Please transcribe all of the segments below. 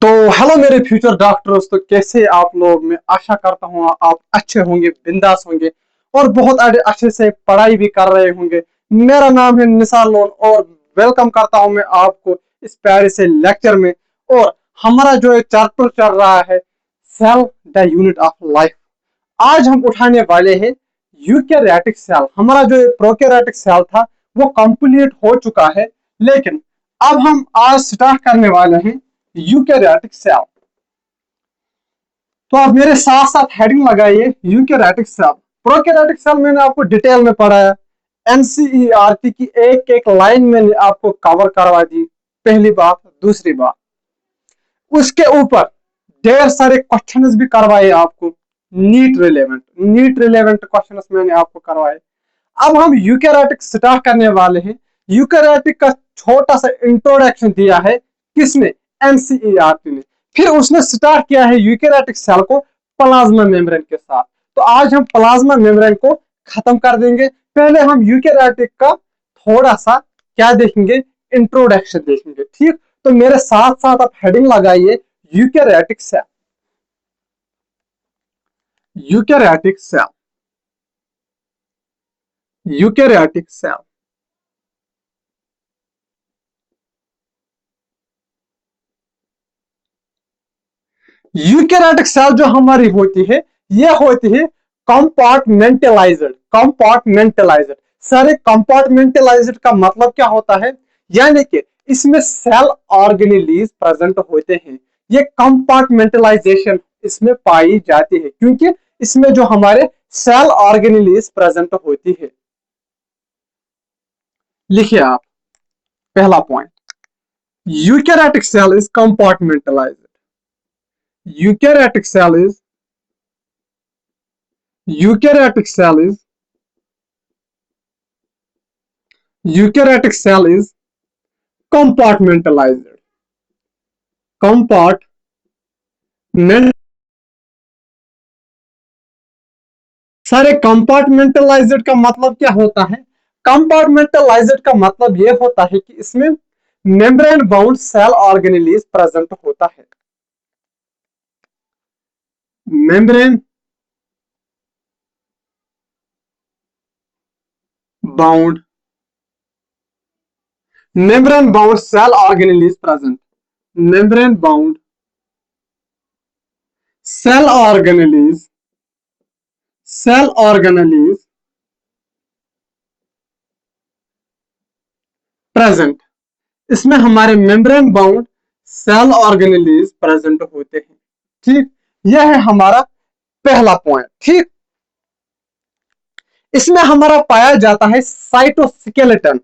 तो हेलो मेरे future doctors. तो कैसे आप लोग? मैं आशा करता हूँ आप अच्छे होंगे, बिंदास होंगे और बहुत अच्छे से पढ़ाई भी कर रहे होंगे। मेरा नाम है निसार लोन और वेलकम करता हूँ मैं आपको इस प्यारे से लेक्चर में। और हमारा जो एक चैप्टर चल रहा है, cell the unit of life. आज हम उठाने वाले हैं यूकैरियोटिक सेल। हमारा जो प्रोकैरियोटिक सेल था वो कंप्लीट हो चुका है, लेकिन अब हम आज स्टार्ट करने वाले हैं यूकैरियोटिक सेल। तो आप मेरे साथ साथ हेडिंग लगाइए, यूकैरियोटिक सेल। प्रोकैरियोटिक सेल मैंने आपको डिटेल में पढ़ाया, एनसीईआरटी की एक एक लाइन मैंने आपको कवर करवा दी। पहली बात। दूसरी बात, उसके ऊपर ढेर सारे क्वेश्चंस भी करवाए आपको, नीट रिलेवेंट क्वेश्चंस मैंने आपको करवाए। अब हम यूकैरियोटिक स्टार्ट करने वाले हैं। यूकैरियोटिक का छोटा सा इंट्रोडक्शन दिया है, किसने? एनसीईआरटी ने। फिर उसने स्टार्ट किया है यूकैरियोटिक सेल को प्लाज्मा मेम्ब्रेन के साथ। तो आज हम प्लाज्मा मेम्ब्रेन को खत्म कर देंगे। पहले हम यूकैरियोटिक का थोड़ा सा क्या देखेंगे, इंट्रोडक्शन देखेंगे। ठीक, तो मेरे साथ साथ आप हेडिंग लगाइए, eukaryotic cell. Eukaryotic cell, eukaryotic cell. Eukaryotic cell जो हमारी होती है, ये होती है कंपार्टमेंटलाइज्ड। कंपार्टमेंटलाइज्ड, सारे कंपार्टमेंटलाइज्ड का मतलब क्या होता है? यानी कि इसमें सेल ऑर्गेनेलीज प्रेजेंट होते हैं। ये कंपार्टमेंटलाइजेशन इसमें पाई जाती है क्योंकि इसमें जो हमारे सेल ऑर्गेनेलीज प्रेजेंट होती है। लिखिए आप, पहला point, eukaryotic cell is compartmentalized. Eukaryotic cell is eukaryotic cell is eukaryotic cell is compartmentalized. Compartment, सारे कंपार्टमेंटलाइज्ड का मतलब क्या होता है? कंपार्टमेंटलाइज्ड का मतलब यह होता है कि इसमें membrane bound cell organelles present होता है। Membrane bound, membrane bound cell organelles present. Membrane bound cell organelles, cell organelles present. इसमें हमारे membrane bound cell organelles present होते हैं। ठीक, यह है हमारा पहला पॉइंट। ठीक, इसमें हमारा पाया जाता है साइटोस्केलेटन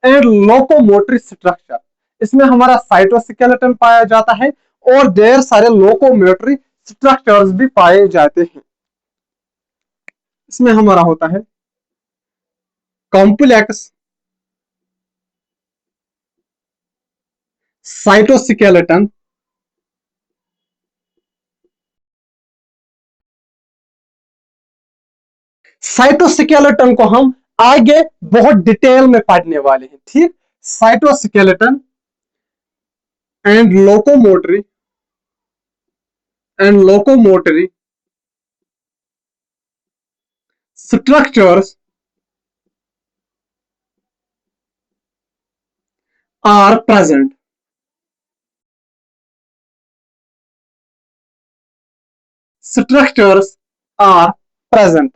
एंड लोकोमोटरी स्ट्रक्चर। इसमें हमारा साइटोस्केलेटन पाया जाता है और ढेर सारे लोकोमोटरी स्ट्रक्चर्स भी पाए जाते हैं। इसमें हमारा होता है कॉम्प्लेक्स साइटोस्केलेटन, साइटोस्केलेटन को हम आगे बहुत डिटेल में पढ़ने वाले हैं। ठीक, cytoskeleton and locomotory structures are present। Structures are present.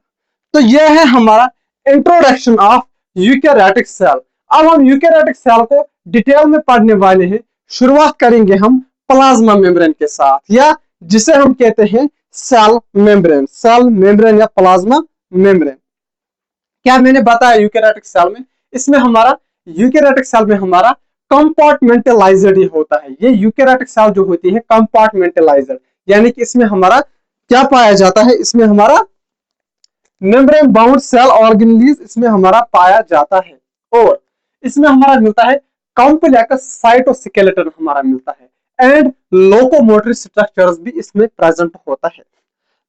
तो यह है हमारा इंट्रोडक्शन ऑफ यूकैरियोटिक सेल। अब हम यूकैरियोटिक सेल को डिटेल में पढ़ने वाले हैं। शुरुआत करेंगे हम प्लाज्मा मेम्ब्रेन के साथ, या जिसे हम कहते हैं सेल मेम्ब्रेन। सेल मेम्ब्रेन या प्लाज्मा मेम्ब्रेन। क्या मैंने बताया यूकैरियोटिक सेल में? इसमें हमारा यूकैरियोटिक सेल में हमारा कंपार्टमेंटलाइज्ड ही होता है। ये यूकैरियोटिक सेल जो होती है कंपार्टमेंटलाइज्ड, यानी कि इसमें हमारा क्या पाया जाता है? इसमें हमारा मेम्ब्रेन बाउंड सेल ऑर्गेनेलीज इसमें हमारा पाया जाता है। और इसमें हमारा मिलता है कॉम्प्लेक्स साइटोस्केलेटन हमारा मिलता है एंड लोकोमोटरी स्ट्रक्चर्स भी इसमें प्रेजेंट होता है।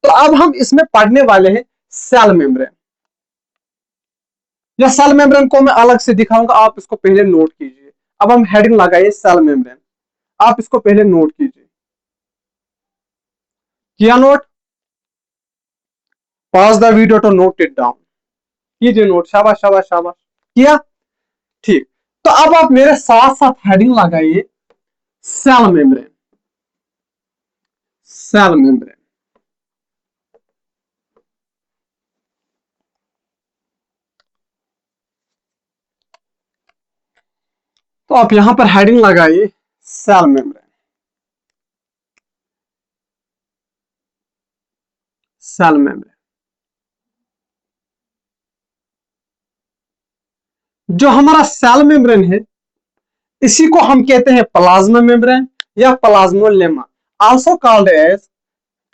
तो अब हम इसमें पढ़ने वाले हैं सेल मेम्ब्रेन। या सेल मेम्ब्रेन को मैं अलग से दिखाऊंगा, आप इसको पहले नोट कीजिए। अब हम हेडिंग लगाइए सेल मेम्ब्रेन, आप इसको पहले नोट कीजिए। किया note? Pause the video to note it down. कीजिए नोट, शाबाश शाबाश शाबाश। किया? ठीक। तो अब आप मेरे साथ साथ हेडिंग लगाइए, सेल मेम्ब्रेन। Cell membrane. तो आप यहां पर हेडिंग लगाइए, सेल मेम्ब्रेन। Cell membrane. जो हमारा सेल मेम्ब्रेन है, इसी को हम कहते हैं प्लाज्मा मेम्ब्रेन या plasmalemma, also called as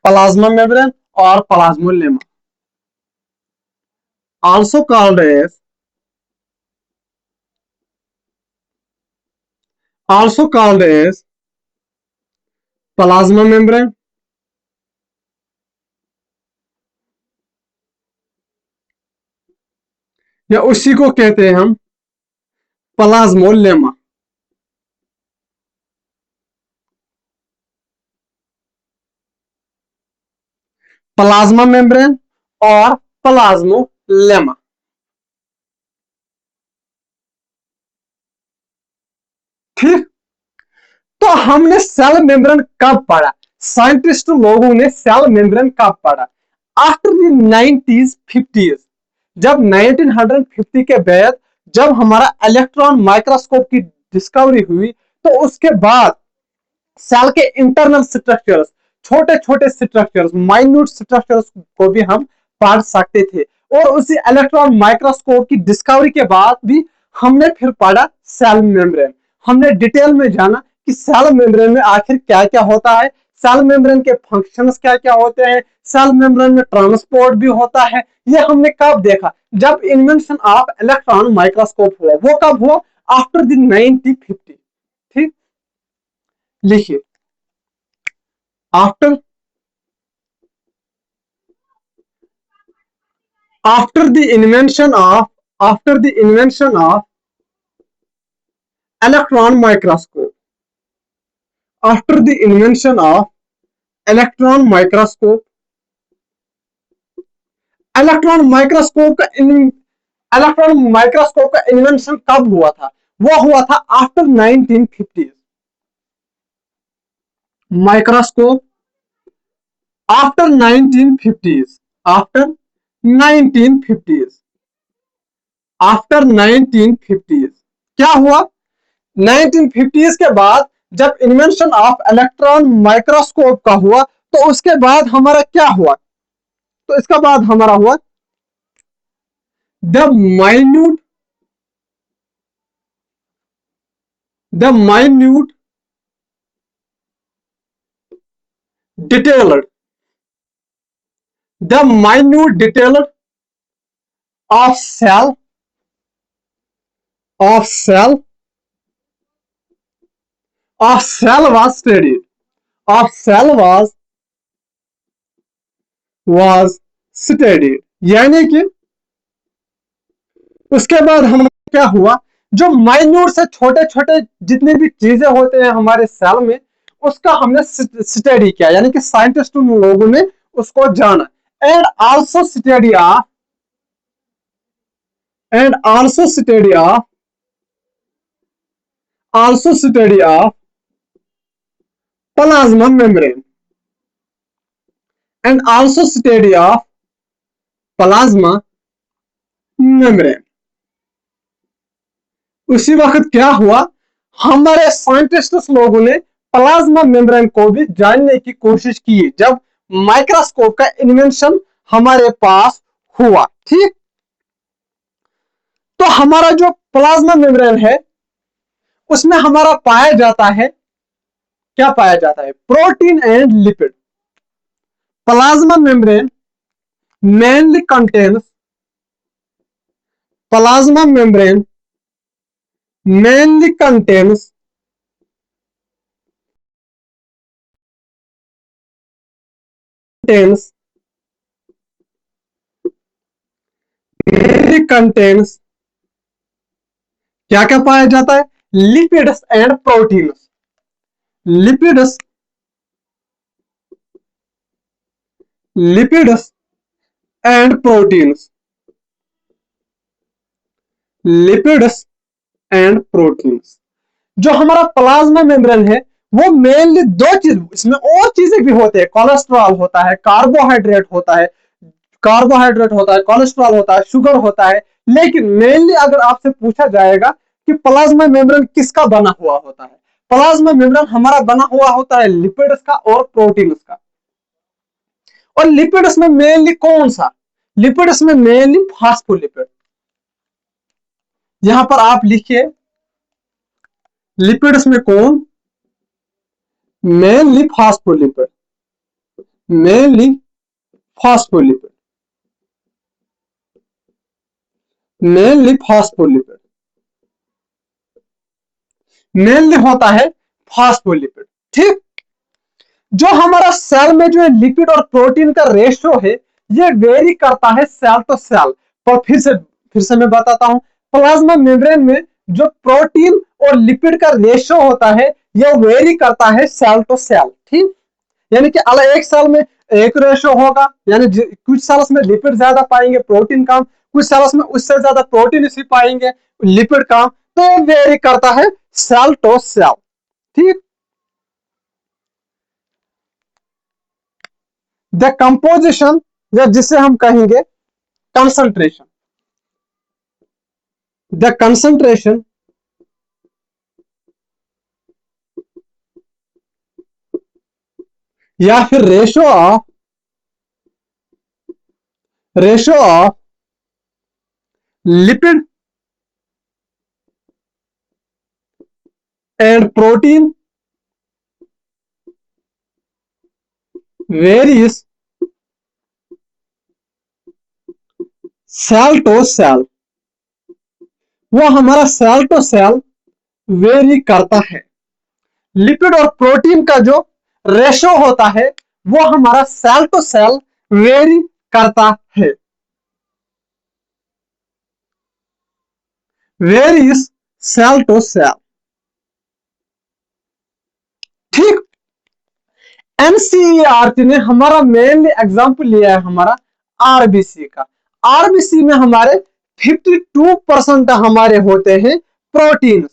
plasma membrane और plasmalemma, also called as plasma membrane या उसी को कहते हैं हम प्लाज्मोलेमा। प्लाज्मा मेम्ब्रेन और प्लाज्मोलेमा। ठीक। तो हमने सेल मेम्ब्रेन कब पढ़ा? साइंटिस्ट लोगों ने सेल मेम्ब्रेन कब पढ़ा? आफ्टर द 1950s, जब 1950 के बाद जब हमारा इलेक्ट्रॉन माइक्रोस्कोप की डिस्कवरी हुई, तो उसके बाद सेल के इंटरनल स्ट्रक्चर्स, छोटे छोटे स्ट्रक्चर्स, माइन्यूट स्ट्रक्चर्स को भी हम पढ़ सकते थे। और उसी इलेक्ट्रॉन माइक्रोस्कोप की डिस्कवरी के बाद भी हमने फिर पढ़ा सेल मेम्ब्रेन। हमने डिटेल में जाना कि सेल मेम्ब्रेन में आखिर क्या क्या होता है, सेल मेम्ब्रेन के फंक्शंस क्या क्या होते हैं, सेल मेम्ब्रेन में ट्रांसपोर्ट भी होता है। ये हमने कब देखा? जब इन्वेंशन ऑफ इलेक्ट्रॉन माइक्रोस्कोप हुआ। वो कब हुआ? After the 1950। ठीक। लिखिए, after after the invention of after the invention of electron microscope after the invention of electron microscope electron microscope का इलेक्ट्रॉन माइक्रोस्कोप का इन्वेंशन कब हुआ था? वो हुआ था after 1950। Microscope after 1950s, after 1950s, after 1950s। क्या हुआ? 1950s के बाद जब इन्वेंशन ऑफ इलेक्ट्रॉन माइक्रोस्कोप का हुआ, तो उसके बाद हमारा क्या हुआ? तो इसका बाद हमारा हुआ the minute the minute detailer the minute detailer of cell of cell of cell was studied of cell was studied. यानी कि उसके बाद हम क्या हुआ, जो माइन्यूट से छोटे छोटे जितने भी चीजें होते हैं हमारे सेल में, उसका हमने स्टडी किया, यानी कि साइंटिस्ट लोगों ने उसको जाना। And also study of and also study of plasma membrane and also study of plasma membrane. उसी वक्त क्या हुआ, हमारे साइंटिस्ट लोगों ने प्लाज्मा मेम्ब्रेन को भी जानने की कोशिश की जब माइक्रोस्कोप का इन्वेंशन हमारे पास हुआ। ठीक। तो हमारा जो प्लाज्मा मेम्ब्रेन है, उसमें हमारा पाया जाता है, क्या पाया जाता है? Protein and lipid. Plasma membrane mainly contains plasma membrane mainly contains contains mainly contains क्या क्या पाया जाता है? Lipids and proteins. Lipids lipids and proteins, lipids and proteins. जो हमारा प्लाज्मा मेम्ब्रेन है वो मेनली दो चीज, इसमें और चीजें भी होते हैं, कोलेस्ट्रॉल होता है, कार्बोहाइड्रेट होता है, कोलेस्ट्रॉल होता है, शुगर होता है। लेकिन मेनली अगर आपसे पूछा जाएगा कि प्लाज्मा मेम्ब्रेन किसका बना हुआ होता है, प्लाज्मा मेम्ब्रेन हमारा बना हुआ होता है लिपिड्स का और प्रोटीन्स का। और लिपिड्स में मेनली कौन सा, लिपिड्स में मेनली फास्फोलिपिड। यहां पर आप लिखिए लिपिड्स में कौन, mainly phospholipid, mainly phospholipid, mainly phospholipid, mainly होता है फास्फोलिपिड। ठीक। जो हमारा सेल में जो है लिपिड और प्रोटीन का रेशियो है ये वेरी करता है सेल टू सेल। तो फिर से मैं बताता हूं, प्लाज्मा मेम्ब्रेन में जो प्रोटीन और लिपिड का रेशियो होता है यह वेरी करता है सेल टू सेल। ठीक। यानी कि अलग एक सेल में एक रेशियो होगा, यानी कुछ सेल्स में लिपिड ज्यादा पाएंगे प्रोटीन कम, कुछ सेल्स में उससे ज्यादा प्रोटीन इसी पाएंगे लिपिड कम। तो ये वेरी करता है सेल टू सेल। ठीक। द कंपोजिशन, या जिसे हम कहेंगे कंसंट्रेशन, द कंसंट्रेशन या फिर ratio of lipid and protein varies cell to cell. वो हमारा सेल टू सेल वेरी करता है। लिपिड और प्रोटीन का जो रेशो होता है वो हमारा सेल टू सेल वेरी करता है, वेरीज सेल टू सेल। ठीक। एनसीईआरटी ने हमारा मेनली एग्जांपल लिया है हमारा आरबीसी का। आरबीसी में हमारे 52% हमारे होते हैं प्रोटीन,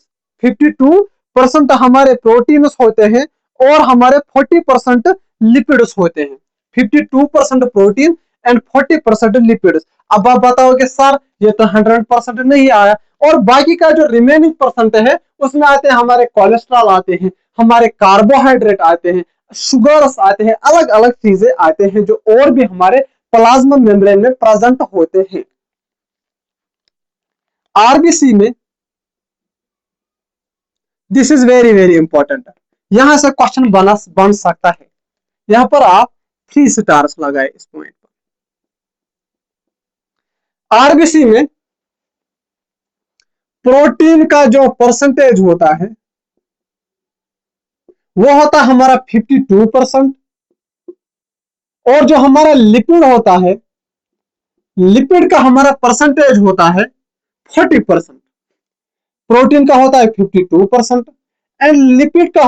52% हमारे प्रोटीन्स होते हैं और हमारे 40% लिपिड्स होते हैं। 52% प्रोटीन एंड 40% लिपिड्स। अब आप बताओगे सर ये तो 100% नहीं आया, और बाकी का जो रिमेनिंग परसेंट है उसमें आते हैं हमारे कोलेस्ट्रॉल आते हैं, हमारे कार्बोहाइड्रेट आते हैं, शुगर्स आते हैं, अलग अलग चीजें आते हैं जो और भी हमारे प्लाज्मा मेम्ब्रेन में प्रेजेंट होते हैं। आरबीसी में this is very very important, यहां से क्वेश्चन बन सकता है। यहां पर आप 3 स्टार्स लगाए इस पॉइंट पर। आरबीसी में प्रोटीन का जो परसेंटेज होता है वो होता है हमारा 52%, और जो हमारा लिपिड होता है, लिपिड का हमारा परसेंटेज होता है 40%। प्रोटीन का होता है 52% एंड लिपिड का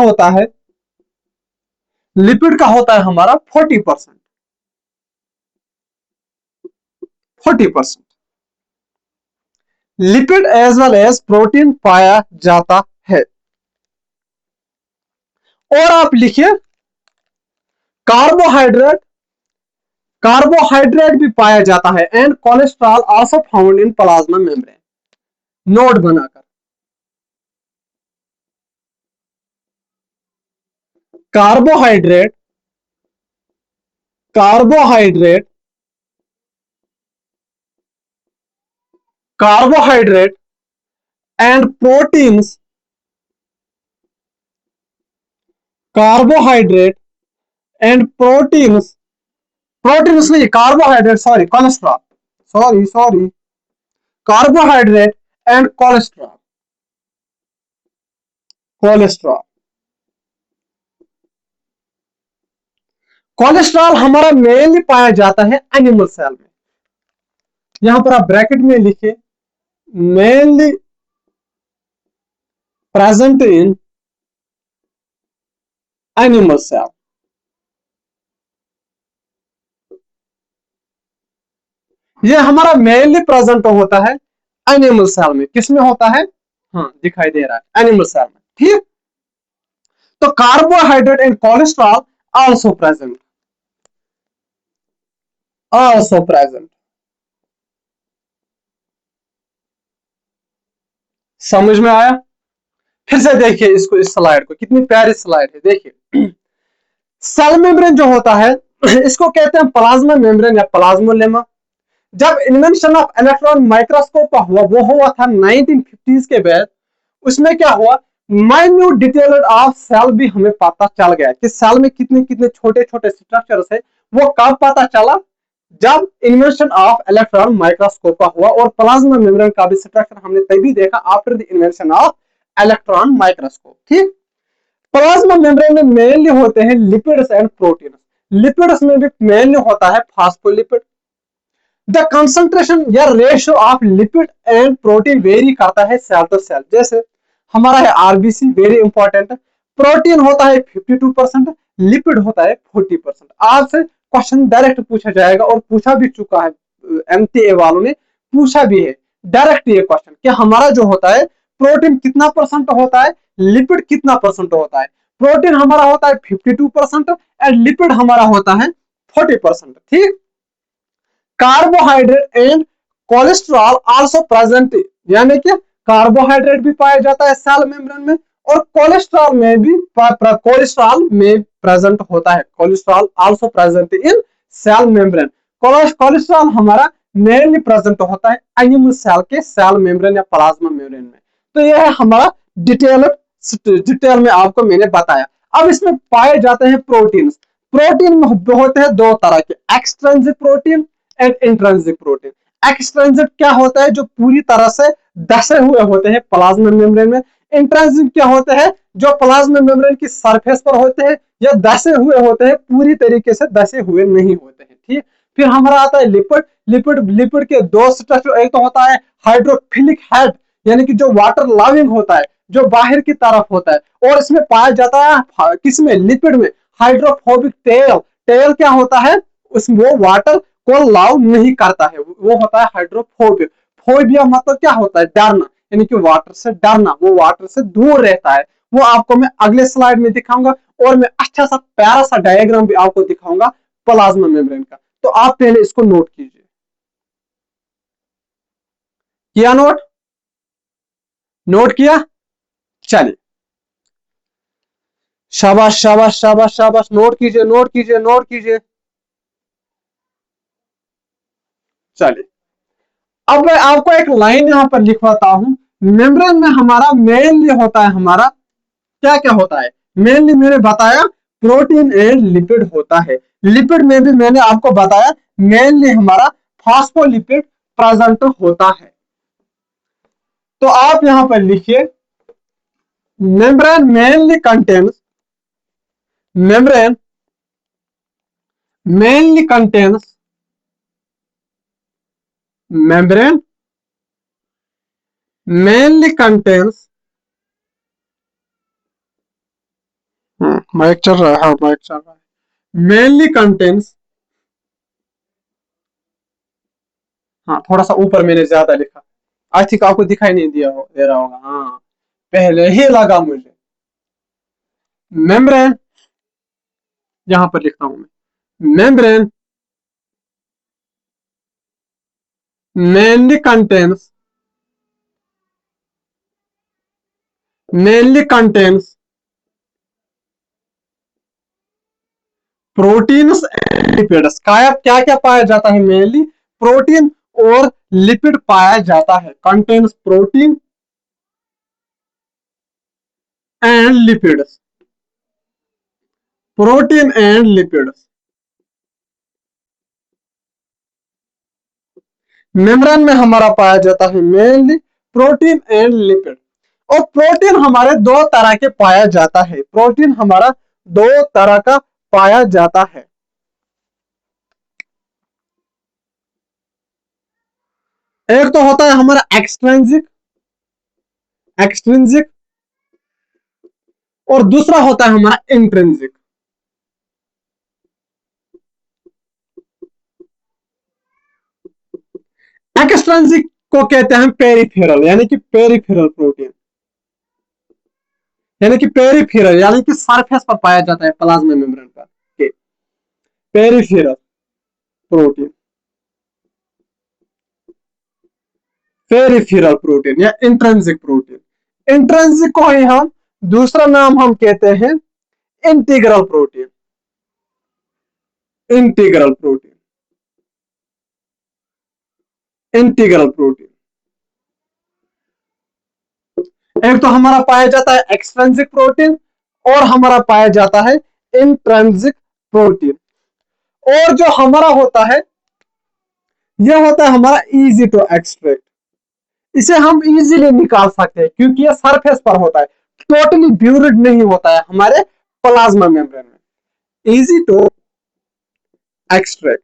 होता है हमारा 40%, 40%। Lipid as well as protein पाया जाता है। और आप लिखिए कार्बोहाइड्रेट, कार्बोहाइड्रेट भी पाया जाता है and cholesterol also found in plasma membrane. Note बनाकर carbohydrate, carbohydrate, carbohydrate and proteins, carbohydrate and proteins, proteins नहीं carbohydrate, sorry cholesterol, sorry carbohydrate and cholesterol, cholesterol. Cholesterol हमारा मेनली पाया जाता है एनिमल सेल में। यहां पर आप ब्रैकेट में लिखिए mainly present in animal cell. ये हमारा मेनली प्रेजेंट होता है एनिमल सेल में। किसमें होता है? हाँ, दिखाई दे रहा है एनिमल सेल में। ठीक, तो carbohydrate and cholesterol also present, also present. समझ में आया? फिर से देखिए इसको, इस स्लाइड को, कितनी प्यारी स्लाइड है, देखिए। सेल मेम्ब्रेन जो होता है इसको कहते हैं प्लाज्मा मेम्ब्रेन या प्लाज्मोलेमा। जब इन्वेंशन ऑफ इलेक्ट्रॉन माइक्रोस्कोप का हुआ, वो हुआ था 1950s के बाद। उसमें क्या हुआ, माइन्यूट डिटेल ऑफ सेल भी हमें पता चल गया कि सेल में कितने कितने छोटे छोटे स्ट्रक्चर्स है। वो कब पता चला? जब इन्वेंशन ऑफ इलेक्ट्रॉन माइक्रोस्कोप का हुआ। और प्लाज्मा मेम्ब्रेन का भी स्ट्रक्चर हमने तभी देखा after the invention of electron microscope. ठीक, प्लाज्मा मेम्ब्रेन में मेनली होते हैं लिपिड्स एंड प्रोटीन। लिपिड्स में भी मेनली होता है फास्फोलिपिड। द कंसंट्रेशन या ratio of lipid and protein very करता है सेल टू सेल। जैसे हमारा है आरबीसी, वेरी इंपॉर्टेंट। प्रोटीन होता है 52%, लिपिड होता है 40%। आपसे क्वेश्चन डायरेक्ट पूछा जाएगा और पूछा भी चुका है, एमटीए वालों ने पूछा भी है डायरेक्ट ये क्वेश्चन कि हमारा जो होता है प्रोटीन कितना परसेंट होता है, लिपिड कितना परसेंट होता है। प्रोटीन हमारा होता है 52% एंड लिपिड हमारा होता है 40%। ठीक, carbohydrate and cholesterol also present, यानी कि कार्बोहाइड्रेट भी पाया जाता है सेल मेम्ब्रेन में और कोलेस्ट्रॉल में भी, कोलेस्ट्रॉल में प्रेजेंट होता है। Cholesterol also present in cell membrane. Cholesterol हमारा मेनली प्रेजेंट होता है एनिमल सेल के सेल मेम्ब्रेन या प्लाज्मा मेम्ब्रेन में। तो यह है हमारा डिटेल में आपको मैंने बताया। अब इसमें पाए जाते हैं प्रोटीन। प्रोटीन में होते हैं दो तरह के, extrinsic protein and intrinsic protein. Extrinsic क्या होता है, जो पूरी तरह से दसे हुए होते हैं प्लाज्मा मेम्ब्रेन में। इंट्रिंसिक क्या होते हैं, जो प्लाज्मा मेम्ब्रेन की सरफेस पर होते हैं या दसे हुए होते हैं, पूरी तरीके से दसे हुए नहीं होते हैं। ठीक, फिर हमारा आता है लिपिड। लिपिड के दो स्ट्रक्चर, एक तो होता है हाइड्रोफिलिक हेड, यानी कि जो वाटर लविंग होता है, जो बाहर की तरफ होता है। और इसमें पाया जाता है किसमें, लिपिड में, हाइड्रोफोबिक टेल। टेल क्या होता है, उस वो वाटर को लव नहीं करता है, वो होता है हाइड्रोफोबिक। फोबिया मतलब क्या होता है, डरना, यानी कि वाटर से डरना, वो वाटर से दूर रहता है। वो आपको मैं अगले स्लाइड में दिखाऊंगा और मैं अच्छा सा प्यारा सा डायग्राम भी आपको दिखाऊंगा प्लाज्मा मेम्ब्रेन का। तो आप पहले इसको नोट कीजिए। किया नोट? नोट किया? चलिए, शाबाश शाबाश शाबाश शाबाश, नोट कीजिए नोट कीजिए नोट कीजिए। चलिए, अब मैं आपको एक लाइन यहां पर लिखवाता हूं। मेम्ब्रेन में हमारा मेनली होता है, हमारा क्या क्या होता है, मेनली मैंने बताया प्रोटीन एंड लिपिड होता है। लिपिड में भी मैंने आपको बताया मेनली हमारा फास्फोलिपिड प्रेजेंट होता है। तो आप यहां पर लिखिए, membrane mainly contains, membrane mainly contains, membrane mainly contains, mic चल रहा है, हाँ माइक चल रहा है, मेनली कंटेन्स, हाँ थोड़ा सा ऊपर मैंने ज्यादा लिखा, आई थिंक आपको दिखाई नहीं दे रहा होगा, हाँ पहले ही लगा मुझे। मेम्ब्रेन, यहां पर लिखता हूं मैं, membrane mainly contains, mainly contains proteins and lipids. क्या क्या क्या पाया जाता है, मेनली प्रोटीन और लिपिड पाया जाता है। Contains protein and lipids, protein and lipids. Membrane में हमारा पाया जाता है मेनली प्रोटीन एंड लिपिड। और प्रोटीन हमारे दो तरह के पाया जाता है, प्रोटीन हमारा दो तरह का पाया जाता है। एक तो होता है हमारा एक्सट्रिंसिक, एक्सट्रिंसिक, और दूसरा होता है हमारा इंट्रिंसिक। एक्सट्रिंसिक को कहते हैं पेरिफेरल, यानी कि पेरिफेरल प्रोटीन, यानी कि पेरिफेरल यानी कि सरफेस पर पाया जाता है प्लाज्मा मेम्ब्रेन पर। पेरिफेरल प्रोटीन, पेरिफेरल प्रोटीन या इंट्रिंसिक प्रोटीन। इंट्रिंसिक को ही हम दूसरा नाम हम कहते हैं integral protein, integral protein, integral protein. एक तो हमारा पाया जाता है एक्सट्रिंसिक प्रोटीन और हमारा पाया जाता है इंट्रिंसिक प्रोटीन। और जो हमारा होता है यह होता है हमारा इजी टू एक्सट्रैक्ट, इसे हम इजीली निकाल सकते हैं क्योंकि यह सरफेस पर होता है, टोटली ब्यूरिड नहीं होता है हमारे प्लाज्मा मेम्ब्रेन में। Easy to extract.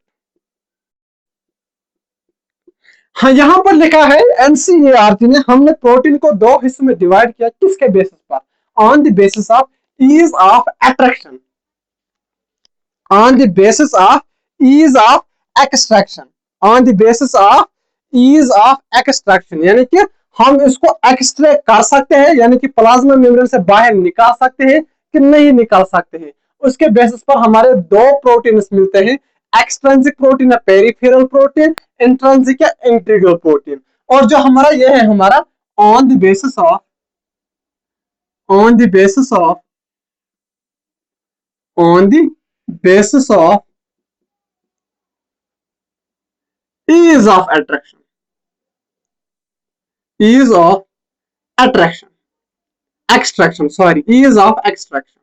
हाँ, यहां पर लिखा है एनसीईआरटी ने, हमने प्रोटीन को दो हिस्सों में डिवाइड किया, किसके बेसिस पर? On the basis of ease of attraction, on the basis of ease of extraction, on the basis of ease of extraction, यानी कि हम इसको एक्सट्रैक्ट कर सकते हैं, यानी कि प्लाज्मा मेम्ब्रेन से बाहर निकाल सकते हैं कि नहीं निकाल सकते हैं, उसके बेसिस पर हमारे दो प्रोटीन मिलते हैं, एक्सट्रिंसिक प्रोटीन या पेरिफेरल प्रोटीन, इंट्रिंसिक या इंटीग्रल प्रोटीन। और जो हमारा यह है हमारा on the basis of, on the basis of, on the basis of ease of attraction, ease of attraction, extraction, sorry, ease of extraction,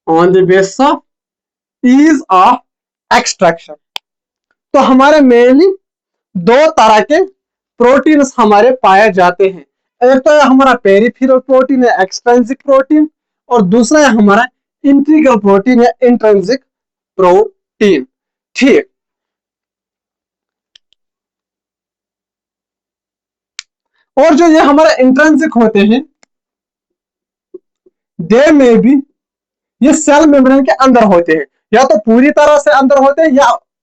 on the basis of ease of extraction। तो हमारे mainly दो तरह के proteins हमारे पाए जाते हैं, एक तो हमारा पेरिफेरल प्रोटीन है एक्सट्रिंसिक प्रोटीन, और दूसरा है हमारा इंटीग्रल प्रोटीन या इंट्रिंसिक प्रोटीन। ठीक, और जो ये हमारे इंट्रिंसिक होते हैं दे में भी, ये सेल मेम्ब्रेन के अंदर होते हैं, या तो पूरी तरह से अंदर होते हैं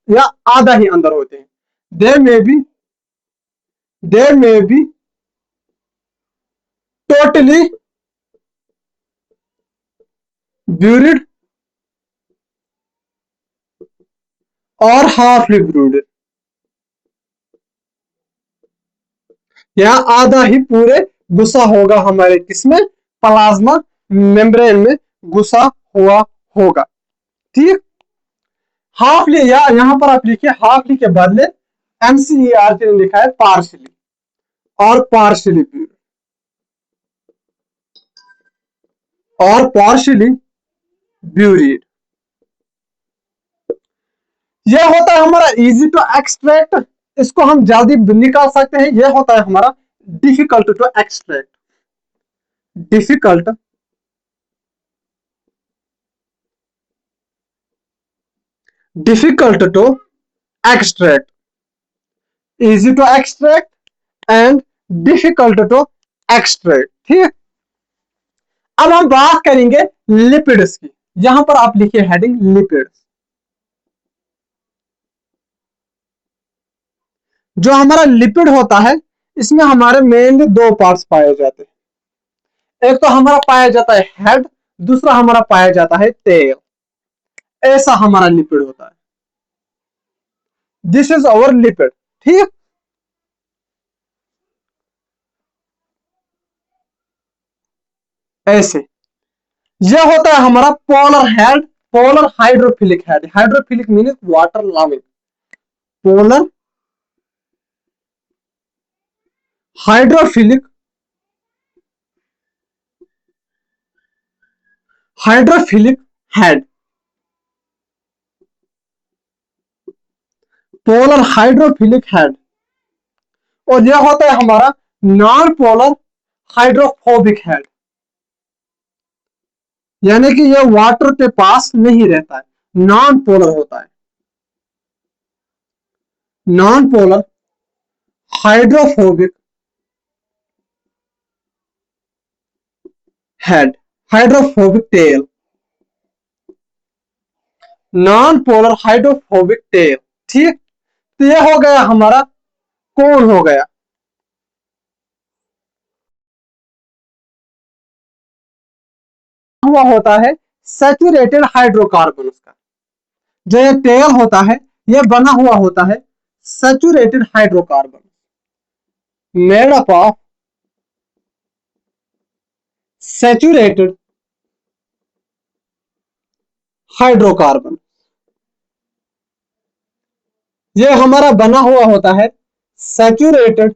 या आधा ही अंदर होते हैं। दे में भी टोटली ब्यूरिड और हाफली ब्रूडेड, या आधा ही पूरे घुसा होगा हमारे किसमें, प्लाज्मा मेम्ब्रेन में घुसा हुआ होगा। ठीक, हाफली, या यहां पर आप लिखिए हाफली के बदले एनसीईआरटी ने लिखा है पार्शली, और पार्शली ब्यूरिड, और पार्शली ब्यूरिड। यह होता है हमारा इजी टू एक्सट्रैक्ट, इसको हम जल्दी निकाल सकते हैं। यह होता है हमारा difficult to extract, difficult difficult to extract, easy to extract and difficult to extract. ठीक, अब हम बात करेंगे लिपिड्स की, यहां पर आप लिखिए हेडिंग लिपिड्स। जो हमारा लिपिड होता है इसमें हमारे मेनली दो पार्ट्स पाए जाते हैं, एक तो हमारा पाया जाता है हेड, दूसरा हमारा पाया जाता है टेल। ऐसा हमारा लिपिड होता है, दिस इज अवर लिपिड। ठीक, ऐसे यह होता है हमारा polar head, polar hydrophilic head, hydrophilic meaning water loving, polar hydrophilic, hydrophilic head, polar hydrophilic head. और यह होता है हमारा नॉन पोलर हाइड्रोफोबिक हेड, यानी कि यह वाटर के पास नहीं रहता है, नॉन पोलर होता है, non polar hydrophobic head, hydrophobic tell, non polar hydrophobic tell. ठीक, तो ये हो गया हमारा, कौन हो गया, हुआ होता है सैचुरेटेड हाइड्रोकार्बन का। जो ये टेल होता है ये बना हुआ होता है saturated hydrocarbon, made up of saturated hydrocarbon. ये हमारा बना हुआ होता है सैचुरेटेड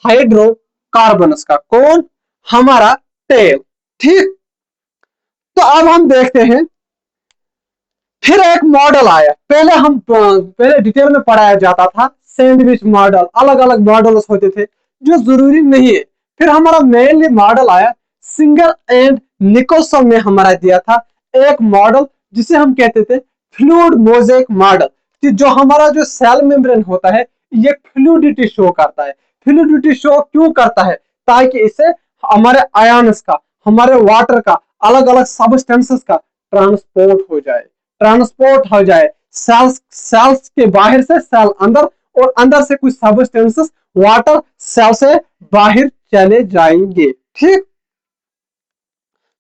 हाइड्रोकार्बन का, कौन, हमारा टेल। ठीक, तो अब हम देखते हैं, फिर एक मॉडल आया। पहले डिटेल में पढ़ाया जाता था सैंडविच मॉडल, अलग अलग मॉडल्स होते थे जो जरूरी नहीं है। फिर हमारा मेनली मॉडल आया सिंगर एंड निकोलसन ने हमारा दिया था एक मॉडल जिसे हम कहते थे फ्लूइड मोजेक मॉडल, कि जो हमारा जो सेल मेम्ब्रेन होता है ये फ्लूइडिटी शो करता है। फ्लूइडिटी शो क्यों करता है, ताकि इसे हमारे आयन्स का, हमारे वाटर का, अलग अलग सब्सटेंसेस का ट्रांसपोर्ट हो जाए सेल्स के बाहर से सेल अंदर, और अंदर से कुछ सब्सटेंसेस वाटर सेल से बाहर चले जाएंगे। ठीक,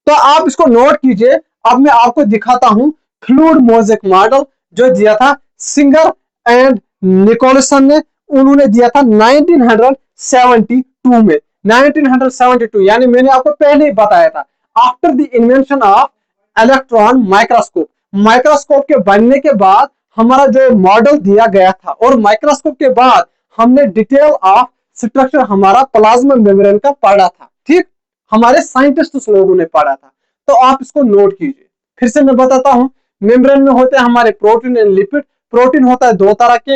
तो आप इसको नोट कीजिए। अब मैं आपको दिखाता हूं फ्लूइड मोजेक मॉडल जो दिया था सिंगर एंड निकोलसन ने, उन्होंने दिया था 1972 में। 1972 यानी मैंने आपको पहले ही बताया था, after the invention of electron microscope. Microscope के बनने के बाद हमारा जो मॉडल दिया गया था, और माइक्रोस्कोप के बाद हमने डिटेल ऑफ स्ट्रक्चर हमारा प्लाज्मा मेम्ब्रेन का पढ़ा था। ठीक, हमारे साइंटिस्ट लोगों ने पढ़ा था, तो आप इसको नोट कीजिए। फिर से मैं बताता हूं, मेम्ब्रेन में होते हैं हमारे प्रोटीन एंड लिपिड। प्रोटीन होता है दो तरह के,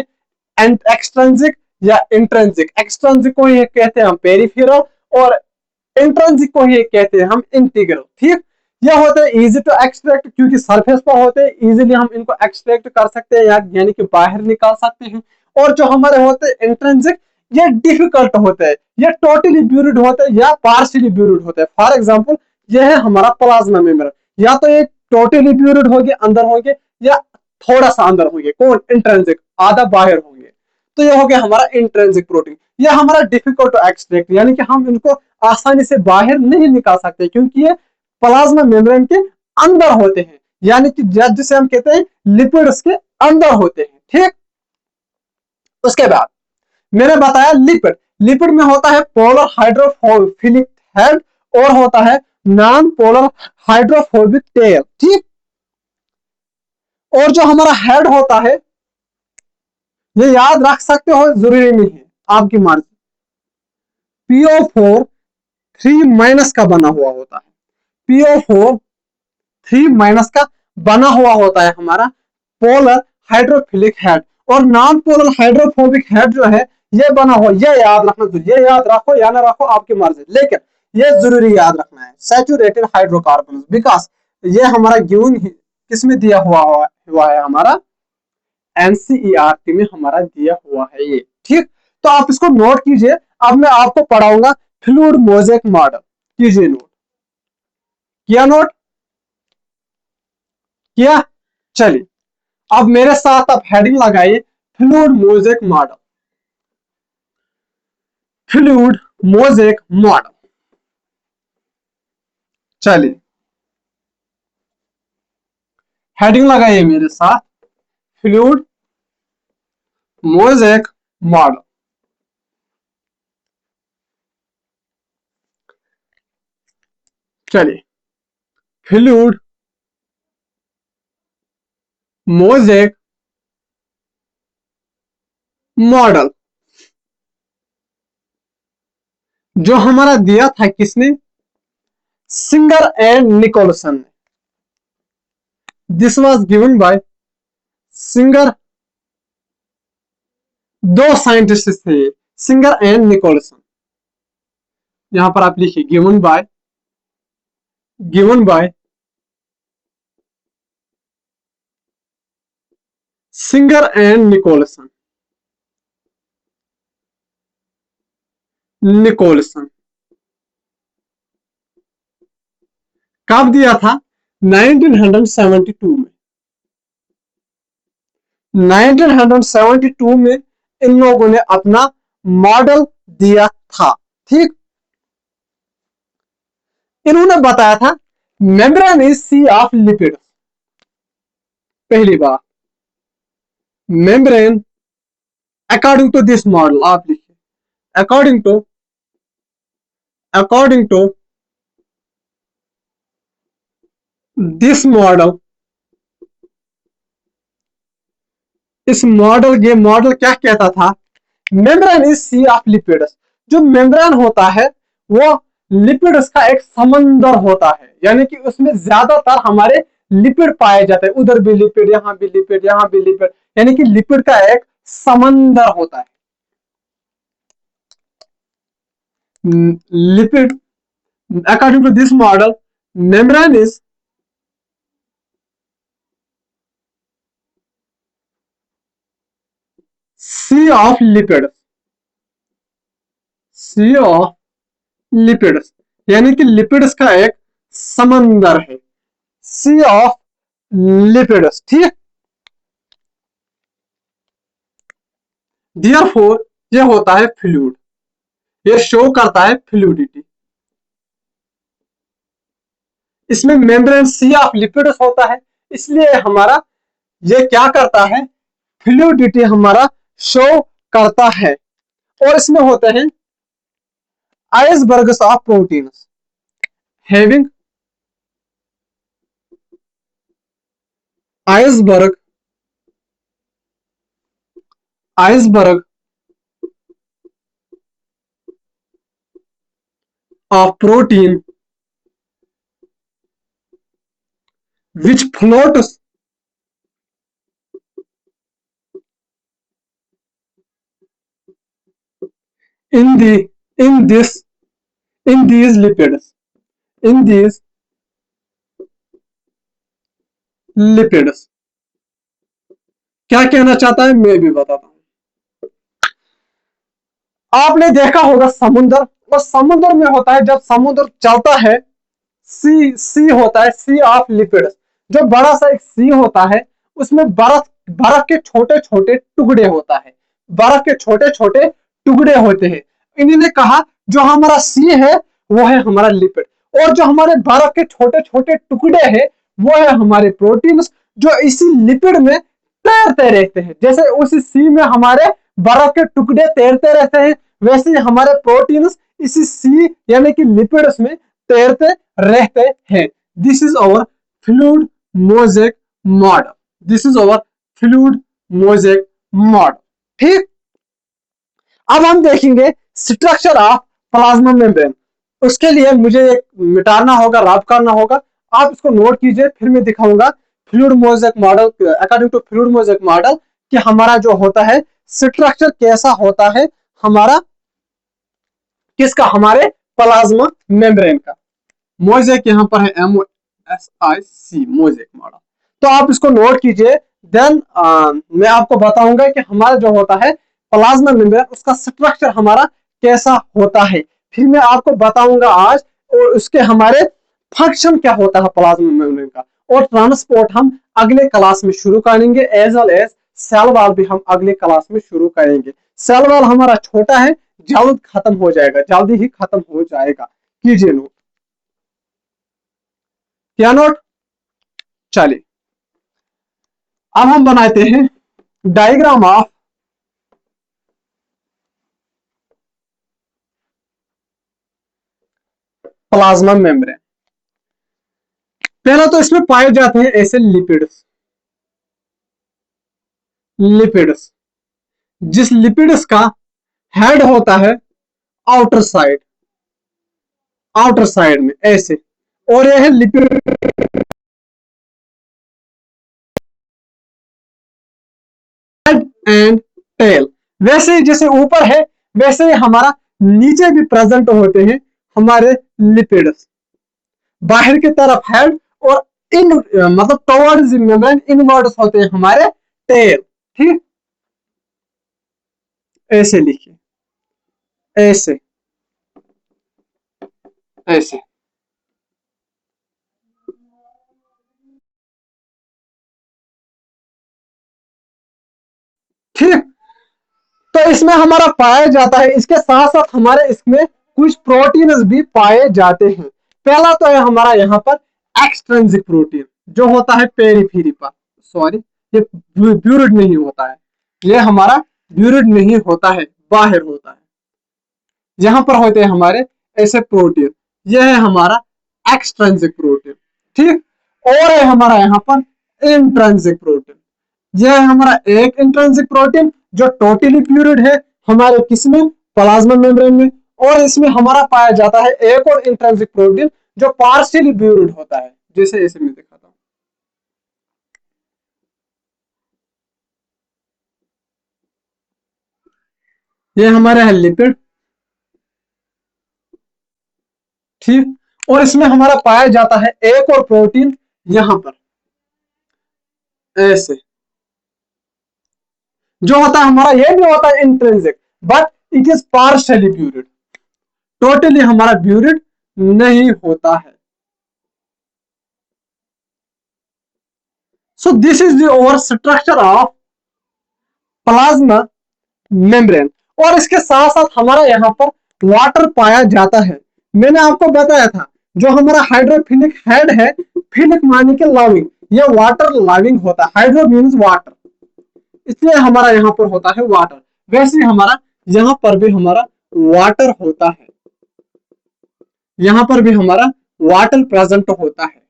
एक्सट्रिंसिक या इंट्रिंसिक। एक्सट्रिंसिक को ही कहते हैं हम पेरिफेरल, और इंट्रिंसिक को ही कहते हैं हम इंटीग्रल। ठीक, यह होते हैं इजी टू एक्सट्रैक्ट, क्योंकि सरफेस पर होते हैं, इजीली हम इनको एक्सट्रैक्ट कर सकते हैं यानी कि बाहर निकाल सकते हैं। और जो हमारे होते हैं इंट्रिंसिक, ये डिफिकल्ट होते हैं, ये टोटली ब्यूरिड होते हैं या पार्शियली ब्यूरिड होते हैं। फॉर एग्जांपल ये है हमारा प्लाज्मा मेम्ब्रेन, या तो ये टोटली ब्यूरिड होंगे अंदर होंगे, या थोड़ा सा अंदर होंगे, कौन, इंट्रिंसिक, आधा बाहर होंगे। तो ये हो गया हमारा इंट्रिंसिक प्रोटीन। ये हमारा डिफिकल्ट टू एक्सट्रैक्ट, यानी कि हम इनको आसानी से बाहर नहीं निकाल सकते, क्योंकि ये प्लाज्मा मेम्ब्रेन के अंदर होते हैं, यानी कि जिसे हम कहते हैं लिपिड्स के अंदर होते हैं। ठीक, उसके बाद मैंने बताया लिपिड। लिपिड में होता है पोलर हाइड्रोफिलिक हेड, और होता है नॉन पोलर हाइड्रोफोबिक टेल। ठीक, और जो हमारा हेड होता है, ये याद रख सकते हो, जरूरी नहीं है, आपकी मर्जी। PO4 3- का बना हुआ होता है। PO4 3- का बना हुआ होता है हमारा पोलर हाइड्रोफिलिक हेड। और नॉन पोलर हाइड्रोफोबिक हेड जो है ये बना हुआ, ये याद रखना, ये याद रखो या ना रखो आपकी मर्जी, लेकिन ये जरूरी याद रखना है, सैचुरेटेड हाइड्रोकार्बन, बिकॉज ये हमारा गिवन किसमें दिया हुआ है, हमारा एनसीईआरटी में हमारा दिया हुआ है ये। ठीक, तो आप इसको नोट कीजिए। अब मैं आपको पढ़ाऊंगा फ्लूइड मोजेक मॉडल, कीजिए नोट, किया नोट, किया। चलिए अब मेरे साथ आप हेडिंग लगाइए fluid mosaic model, fluid mosaic model. चलिए हेडिंग लगाइए मेरे साथ, फ्लूइड मोजेक मॉडल। चलिए, फ्लूइड मोजेक मॉडल जो हमारा दिया था किसने, सिंगर एंड निकोलसन ने। This was given by Singer, दो साइंटिस्ट थे, सिंगर एंड निकोलसन। यहां पर आप लिखिए given by Singer and Nicolson. कब दिया था, 1972 में। 1972 में इन लोगों ने अपना मॉडल दिया था। ठीक, इन्होंने बताया था membrane is sea of lipid. पहली बात, membrane according to this model, आप लिखिए अकॉर्डिंग टू दिस मॉडल, इस मॉडल, ये मॉडल क्या कहता था, membrane is sea of lipids. जो मेम्ब्रेन होता है वो लिपिड्स का एक समंदर होता है, यानी कि उसमें ज्यादातर हमारे लिपिड पाए जाते हैं, उधर भी लिपिड, यहाँ भी लिपिड, यहाँ भी लिपिड, यानी कि लिपिड का एक समंदर होता है। Lipid, according to this model, membrane is sea of lipids, sea of lipids, यानी कि लिपिड्स का एक समंदर है, सी ऑफ लिपिड्स। ठीक, देयरफॉर ये होता है फ्लूइड, ये शो करता है फ्लूइडिटी। इसमें मेम्ब्रेन सी ऑफ लिपिड्स होता है, इसलिए हमारा ये क्या करता है, फ्लूइडिटी हमारा शो करता है। और इसमें होते हैं icebergs of proteins having iceberg iceberg of protein which floats in the in this in these lipids, in these lipids। क्या कहना चाहता है मैं भी बताता हूं। आपने देखा होगा समुद्र, और समुद्र में होता है, जब समुद्र चलता है, सी होता है, सी ऑफ लिपिड्स। जो बड़ा सा एक सी होता है, उसमें बर्फ बर्फ के छोटे छोटे टुकड़े होता है, बर्फ के छोटे छोटे टुकड़े होते हैं। इन्होंने कहा जो हमारा सी है वो है हमारा लिपिड, और जो हमारे बर्फ के छोटे छोटे टुकड़े हैं वो है हमारे प्रोटीन्स, जो इसी लिपिड में तैरते रहते हैं। जैसे उसी सी में हमारे बर्फ के टुकड़े तैरते रहते हैं, वैसे ही हमारे प्रोटीन्स इसी सी यानी कि लिपिड्स में तैरते रहते हैं। This is our fluid mosaic model, this is our fluid mosaic model. ठीक, अब हम देखेंगे स्ट्रक्चर ऑफ प्लाज्मा मेम्ब्रेन। उसके लिए मुझे एक मिटाना होगा, रब करना होगा। आप इसको नोट कीजिए, फिर मैं दिखाऊंगा fluid mosaic model, according to fluid mosaic model, कि हमारा जो होता है स्ट्रक्चर कैसा होता है हमारा, किसका, हमारे प्लाज्मा मेम्ब्रेन का। मोजेक यहां पर है MOSIC, मोजेक मॉडल। तो आप इसको नोट कीजिए, देन मैं आपको बताऊंगा कि हमारा जो होता है प्लाज्मा मेम्ब्रेन, उसका स्ट्रक्चर हमारा कैसा होता है। फिर मैं आपको बताऊंगा आज, और उसके हमारे फंक्शन क्या होता है प्लाज्मा मेम्ब्रेन का। और ट्रांसपोर्ट हम अगले क्लास में शुरू करेंगे, as well as cell wall भी हम अगले क्लास में शुरू करेंगे। सेल वॉल हमारा छोटा है, जल्द खत्म हो जाएगा, जल्दी ही खत्म हो जाएगा। कीजिए नोट, क्या नोट। चलिए अब हम बनाते हैं डायग्राम ऑफ प्लाज्मा मेम्ब्रेन। पहला तो इसमें पाए जाते हैं ऐसे लिपिड्स, लिपिड्स जिस लिपिड्स का हेड होता है आउटर साइड, आउटर साइड में ऐसे, और यह है लिपिड हेड एंड टेल। वैसे ही जैसे ऊपर है वैसे ही हमारा नीचे भी प्रेजेंट होते हैं हमारे लिपिड्स। बाहर की तरफ हेड, और इन मतलब टुवर्ड्स मेम्ब्रेन इनवर्ड्स होते हैं हमारे टेल। ठीक, ऐसे लिखिए, ऐसे ऐसे। ठीक, इसमें हमारा पाया जाता है, इसके साथ साथ हमारे इसमें कुछ प्रोटीन्स भी पाए जाते हैं। पहला तो है हमारा यहाँ पर एक्सट्रिंसिक प्रोटीन, जो होता है पेरीफेरी पर, सॉरी ये ब्यूरिड नहीं होता है, ये हमारा ब्यूरिड नहीं होता है, बाहर होता है। यहां पर होते हैं हमारे ऐसे प्रोटीन, यह है हमारा एक्सट्रिंसिक प्रोटीन, ठीक। और है हमारा यहाँ पर इंट्रिंसिक प्रोटीन, यह है हमारा एक इंट्रिंसिक प्रोटीन जो टोटली प्यूरिड है हमारे किसमें, प्लाज्मा मेम्ब्रेन में। और इसमें हमारा पाया जाता है एक और इंट्रिंसिक प्रोटीन जो पार्शियली प्यूरिड होता है, जैसे ऐसे मैं दिखाता हूं। ये हमारा है लिपिड, ठीक। और इसमें हमारा पाया जाता है एक और प्रोटीन यहां पर ऐसे, जो होता है हमारा, ये भी होता है intrinsic, but it is partially buried, totally हमारा प्यूरिड नहीं होता है। So this is the over structure of plasma membrane. और इसके साथ साथ हमारा यहाँ पर वाटर पाया जाता है। मैंने आपको बताया था जो हमारा हाइड्रोफिलिक हेड है, फिलिक माने के लविंग, ये वाटर लविंग होता है, हाइड्रो मीन्स वाटर, इसलिए हमारा यहाँ पर होता है वाटर। वैसे हमारा यहाँ पर भी हमारा वाटर होता है, यहाँ पर भी हमारा वाटर प्रेजेंट होता है,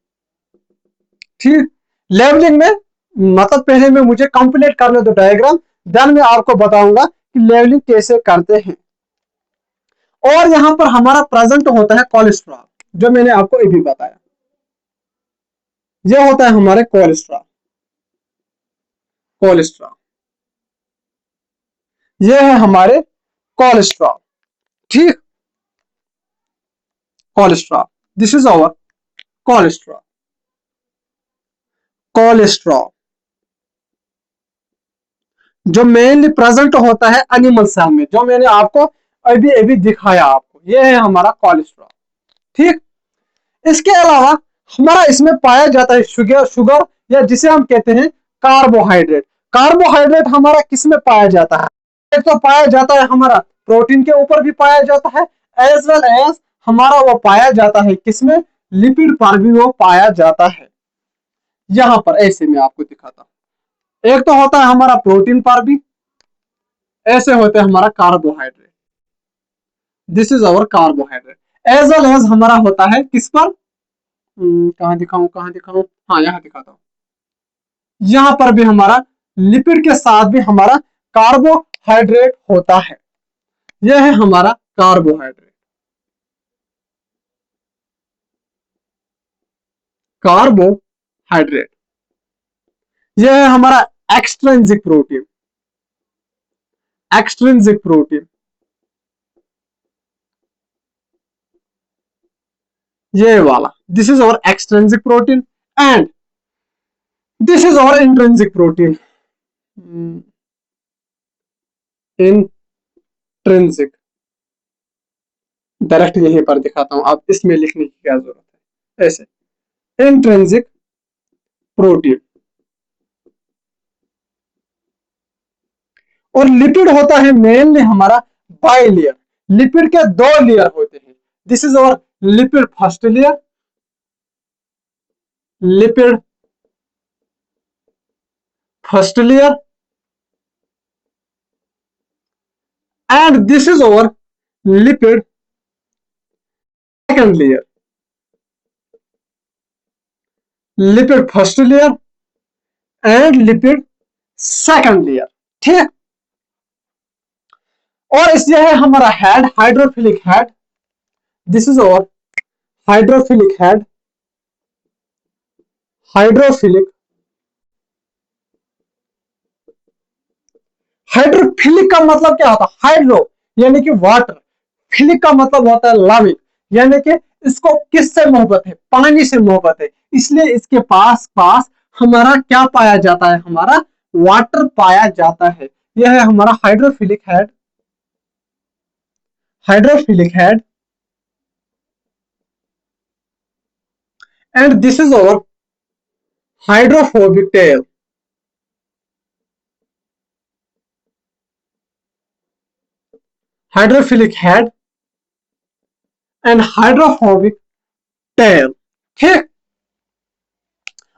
ठीक। लेवलिंग में मतलब पहले में मुझे कंप्लीट करने दो डायग्राम, देन मैं आपको बताऊंगा कि लेवलिंग कैसे करते हैं। और यहां पर हमारा प्रेजेंट होता है कोलेस्ट्रॉल, जो मैंने आपको अभी बताया, ये होता है हमारे कोलेस्ट्रॉल, कोलेस्ट्रॉल ये है हमारे कोलेस्ट्रॉल, ठीक। Cholesterol, this is our cholesterol, cholesterol जो मेनली प्रेजेंट होता है एनिमल सेल में, जो मैंने आपको अभी अभी दिखाया आपको, ये है हमारा कोलेस्ट्रॉल, ठीक। इसके अलावा हमारा इसमें पाया जाता है शुगर, शुगर या जिसे हम कहते हैं कार्बोहाइड्रेट। कार्बोहाइड्रेट हमारा किस में पाया जाता है, एक तो पाया जाता है हमारा प्रोटीन के ऊपर भी पाया जाता है, एज वेल एज हमारा वो पाया जाता है किसमें, लिपिड पर भी वो पाया जाता है। यहां पर ऐसे मैं आपको दिखाता हूं, एक तो होता है हमारा प्रोटीन पर भी, ऐसे होते हैं हमारा carbohydrate, this is our carbohydrate. As well as हमारा होता है किस पर, कहां दिखाऊं कहां दिखाऊं, हाँ यहां दिखाता हूं, यहां पर भी हमारा लिपिड के साथ भी हमारा कार्बोहाइड्रेट होता है, यह है हमारा कार्बोहाइड्रेट, कार्बोहाइड्रेट। यह है हमारा एक्सट्रिंसिक प्रोटीन, एक्सट्रिंसिक प्रोटीन ये वाला, this is our extrinsic protein and this is our intrinsic protein, intrinsic, direct यहीं पर दिखाता हूं, आप इसमें लिखने की क्या जरूरत है, ऐसे इंट्रिंसिक प्रोटीन। और लिपिड होता है मेनली हमारा बाइलेयर, लिपिड के दो लेयर होते हैं, this is our lipid first layer, lipid first layer and this is our lipid second layer, lipid first layer and lipid second layer, ठीक। और इसलिए है हमारा head, hydrophilic head, this is our hydrophilic head, hydrophilic, hydrophilic का मतलब क्या होता है, हाइड्रो यानी कि वाटर, फिलिक का मतलब होता है लविंग, यानी कि इसको किससे मोहब्बत है, पानी से मोहब्बत है, इसलिए इसके पास पास हमारा क्या पाया जाता है, हमारा वाटर पाया जाता है। यह है हमारा hydrophilic head, hydrophilic head and this is our hydrophobic tell, hydrophilic head and hydrophobic tell. ठीक,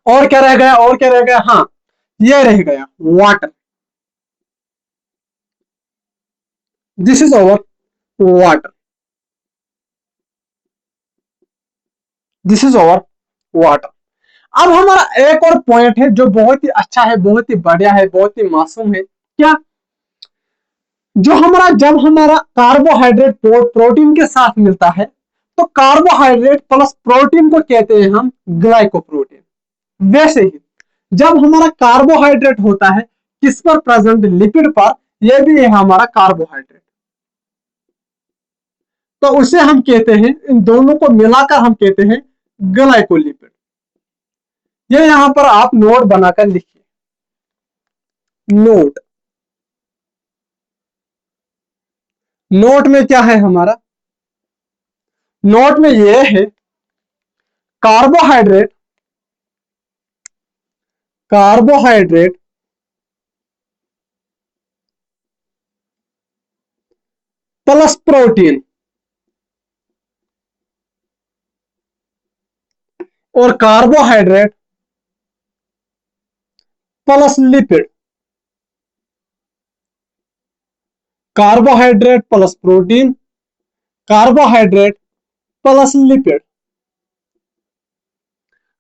और क्या रह गया, और क्या रह गया, हाँ ये रह गया water. This is over water, this is over water. अब हमारा एक और पॉइंट है जो बहुत ही अच्छा है, बहुत ही बढ़िया है, बहुत ही मासूम है। क्या, जो हमारा जब हमारा कार्बोहाइड्रेट प्रोटीन के साथ मिलता है तो कार्बोहाइड्रेट प्लस प्रोटीन को कहते हैं हम ग्लाइकोप्रोटीन। वैसे ही जब हमारा कार्बोहाइड्रेट होता है किस पर प्रेजेंट, लिपिड पर, यह भी है हमारा कार्बोहाइड्रेट, तो उसे हम कहते हैं, इन दोनों को मिलाकर हम कहते हैं ग्लाइकोलिपिड। ये यहां पर आप नोट बनाकर लिखिए, नोट। नोट में क्या है हमारा, नोट में यह है कार्बोहाइड्रेट, कार्बोहाइड्रेट प्लस प्रोटीन और carbohydrate plus lipid, carbohydrate plus protein, carbohydrate plus lipid.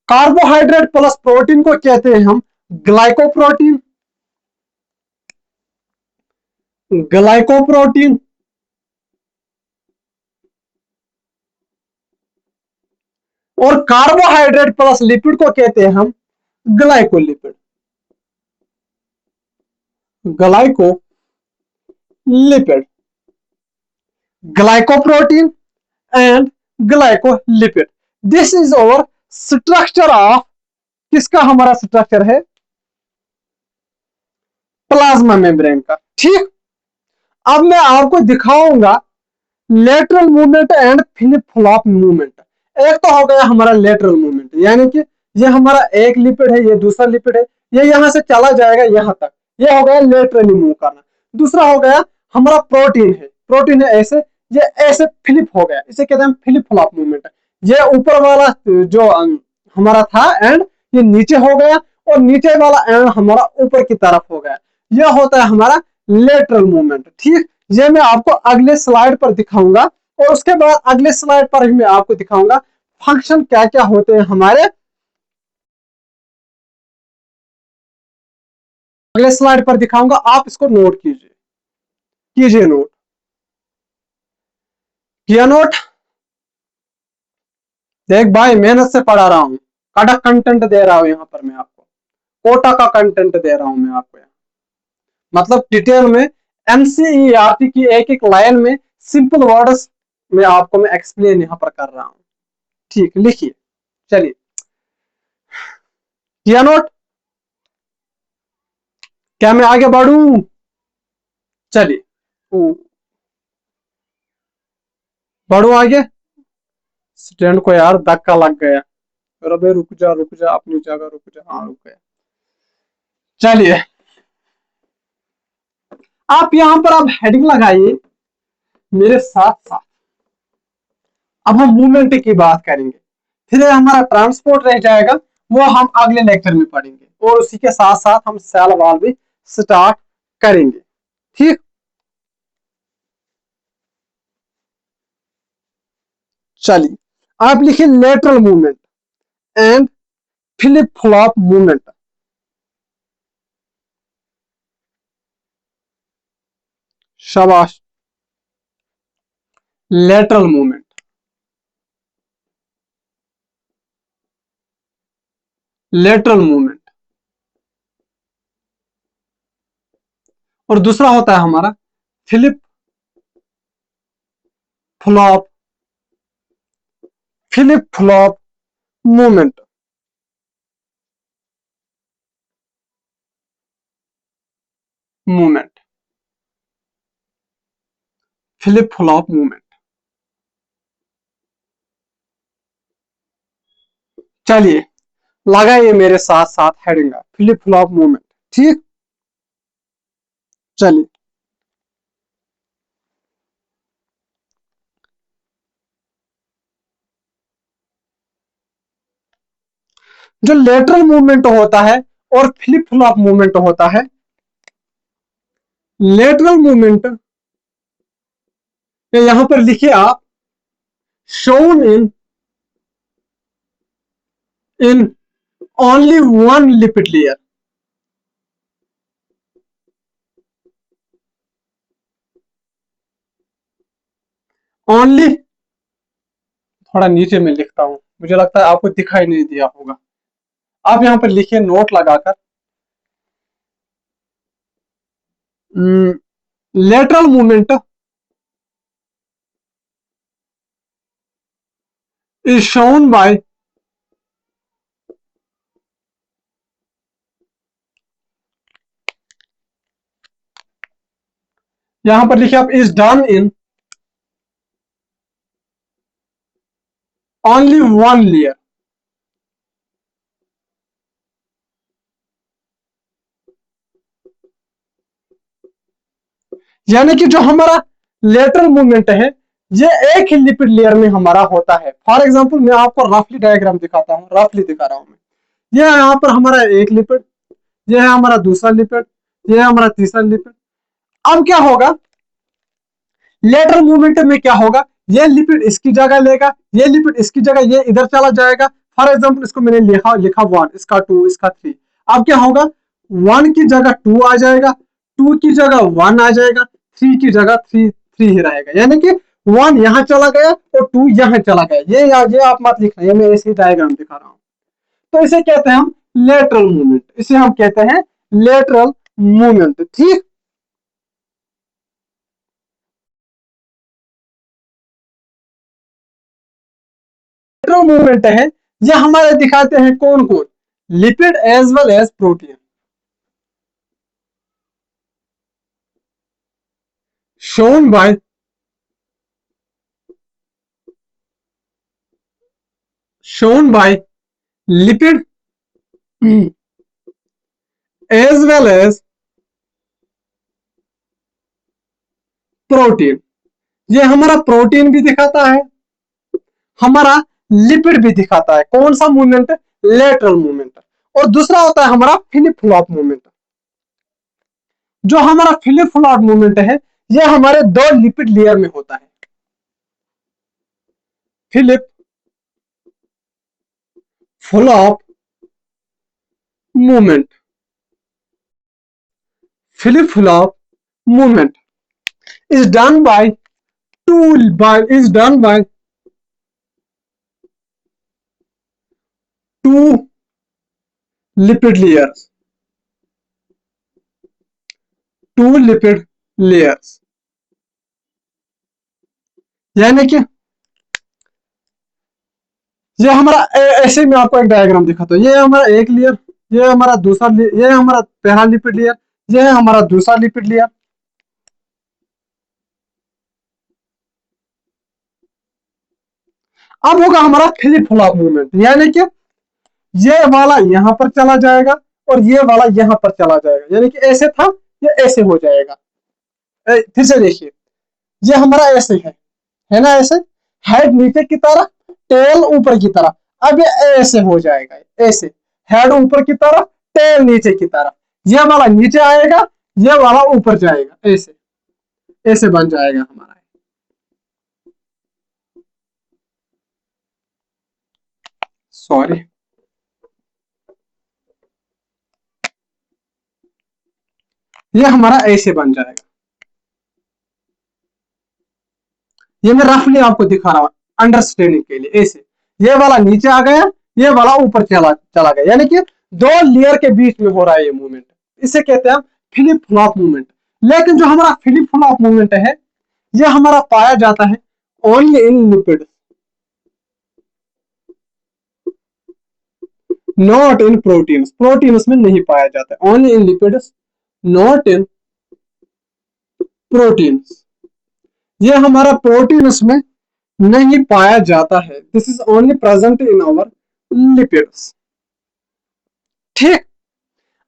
Carbohydrate plus protein को कहते हैं हम ग्लाइकोप्रोटीन, ग्लाइकोप्रोटीन। और कार्बोहाइड्रेट प्लस लिपिड को कहते हैं हम glycolipid, glycolipid, glycoprotein and glycolipid. This is over structure of, किसका हमारा स्ट्रक्चर है, प्लाज्मा मेम्ब्रेन का। ठीक, अब मैं आपको दिखाऊंगा lateral movement and flip flop movement. एक तो हो गया हमारा लेटरल मूवमेंट, यानी कि ये हमारा एक लिपिड है, ये दूसरा लिपिड है, ये यहां से चला जाएगा यहां तक, ये हो गया लेटरली मूव करना। दूसरा हो गया हमारा प्रोटीन है, प्रोटीन है ऐसे, ये ऐसे फ्लिप हो गया, इसे कहते हैं फ्लिप फ्लॉप मूवमेंट। ये ऊपर वाला जो हमारा था एंड, ये नीचे हो गया, और नीचे वाला एंड हमारा ऊपर की तरफ हो गया, यह होता है हमारा लेटरल मूवमेंट। ठीक, ये मैं आपको अगले स्लाइड पर दिखाऊंगा, और उसके बाद अगले स्लाइड पर ही मैं आपको दिखाऊंगा फंक्शन क्या क्या होते हैं हमारे। अगले स्लाइड पर दिखाऊंगा, आप इसको नोट कीजिए, कीजिए नोट, किया नोट। देख भाई, मेहनत से पढ़ा रहा हूं, कड़क कंटेंट दे रहा हूं, यहां पर मैं आपको कोटा का कंटेंट दे रहा हूं मैं आपको यहाँ, मतलब डिटेल में एनसीईआरटी की एक एक लाइन में सिंपल वर्ड्स में आपको मैं एक्सप्लेन यहां पर कर रहा हूं। ठीक, लिखिए, चलिए, किया नोट, क्या मैं आगे बढ़ूं, चलिए बढ़ू आगे। स्टैंड को यार धक्का लग गया, अरे रुक जा अपनी जगह रुक जा, हाँ रुक गया। चलिए, आप यहां पर अब हेडिंग लगाइए मेरे साथ साथ। अब हम मूवमेंट की बात करेंगे, फिर हमारा ट्रांसपोर्ट रह जाएगा, वो हम अगले लेक्चर में पढ़ेंगे, और उसी के साथ साथ हम सेल वॉल भी स्टार्ट करेंगे। ठीक, चलिए, आप लिखिए lateral movement and flip flop movement. शाबाश, लेटरल मूवमेंट, लेटरल मूवमेंट। और दूसरा होता है हमारा flip flop, flip flop movement, movement, flip flop movement. चलिए, लगाइए मेरे साथ साथ हेडिंग फ्लिप फ्लॉप मूवमेंट। ठीक, चलिए, जो लेटरल मूवमेंट होता है और फ्लिप फ्लॉप मूवमेंट होता है, लेटरल मूवमेंट यहां पर लिखिए आप, shown in only one lipid layer. Only, थोड़ा नीचे में लिखता हूं, मुझे लगता है आपको दिखाई नहीं दिया होगा। आप यहां पर लिखिए नोट लगाकर, lateral movement is shown by यहां पर लिखिए आप, is done in only one layer. यानी कि जो हमारा लेटरल मूवमेंट है ये एक ही लिपिड लेयर में हमारा होता है। फॉर एग्जांपल मैं आपको रफली डायग्राम दिखाता हूं, रफली दिखा रहा हूं मैं। ये यहाँ पर हमारा एक लिपिड, ये है हमारा दूसरा लिपिड, ये है हमारा तीसरा लिपिड। अब क्या होगा, लेटरल मूवमेंट में क्या होगा, ये लिपिड इसकी जगह लेगा, ये लिपिड इसकी जगह, ये इधर चला जाएगा। फॉर एग्जांपल इसको मैंने लिखा 1, इसका 2, इसका 3। अब क्या होगा, 1 की जगह 2 आ जाएगा, 2 की जगह 1 आ जाएगा, 3 की जगह 3 ही रहेगा। यानी कि 1 यहां चला गया और 2 यहां चला गया। ये आप मत लिखना, ये मैं ऐसे डायग्राम दिखा रहा हूं। तो इसे कहते हैं हम लेटरल मूवमेंट, इसे हम कहते हैं लेटरल मूवमेंट। ठीक, लेटरल मूवमेंट है, ये हमारे दिखाते हैं कौन कौन, lipid as well as protein. shown by lipid as well as protein. ये हमारा प्रोटीन भी दिखाता है, हमारा लिपिड भी दिखाता है। कौन सा मूवमेंट, लेटरल मूवमेंट। और दूसरा होता है हमारा फिलिप फ्लॉप मूवमेंट। जो हमारा फिलिप फ्लॉप मूवमेंट है ये हमारे दो लिपिड लेयर में होता है। Flip flop movement, flip flop movement is done by is done by two lipid layers, two lipid layers। यानी कि ये हमारा ऐसे में आपको एक डायग्राम दिखाता हूं, ये हमारा एक लेयर, ये हमारा दूसरा, ये हमारा पहला लिपिड लेयर, ये है हमारा दूसरा लिपिड लेयर। अब होगा हमारा फिलिप फ्लॉप मूवमेंट, यानी कि ये वाला यहां पर चला जाएगा और ये वाला यहां पर चला जाएगा। यानी कि ऐसे था, ये ऐसे हो जाएगा। फिर से देखिए, ये हमारा ऐसे है ना, ऐसे हेड नीचे की तरफ, टेल ऊपर की तरफ। अब ये ऐसे हो जाएगा, ऐसे हेड ऊपर की तरफ, टेल नीचे की तरफ। ये वाला नीचे आएगा, ये वाला ऊपर जाएगा, ऐसे ऐसे बन जाएगा हमारा। सॉरी, ये हमारा ऐसे बन जाएगा। ये मैं रफली आपको दिखा रहा हूं अंडरस्टैंडिंग के लिए। ऐसे ये वाला नीचे आ गया, ये वाला ऊपर चला चला गया। यानी कि दो लेयर के बीच में हो रहा है ये मूवमेंट, इसे कहते हैं फिलिप फ्लॉप मूवमेंट। लेकिन जो हमारा फिलिप फ्लॉप मूवमेंट है ये हमारा पाया जाता है only in lipid, not in proteins. Proteins में नहीं पाया जाता है, only in lipids, not in proteins. ये हमारा प्रोटीन्स में नहीं पाया जाता है। This is only present in our lipids. ठीक,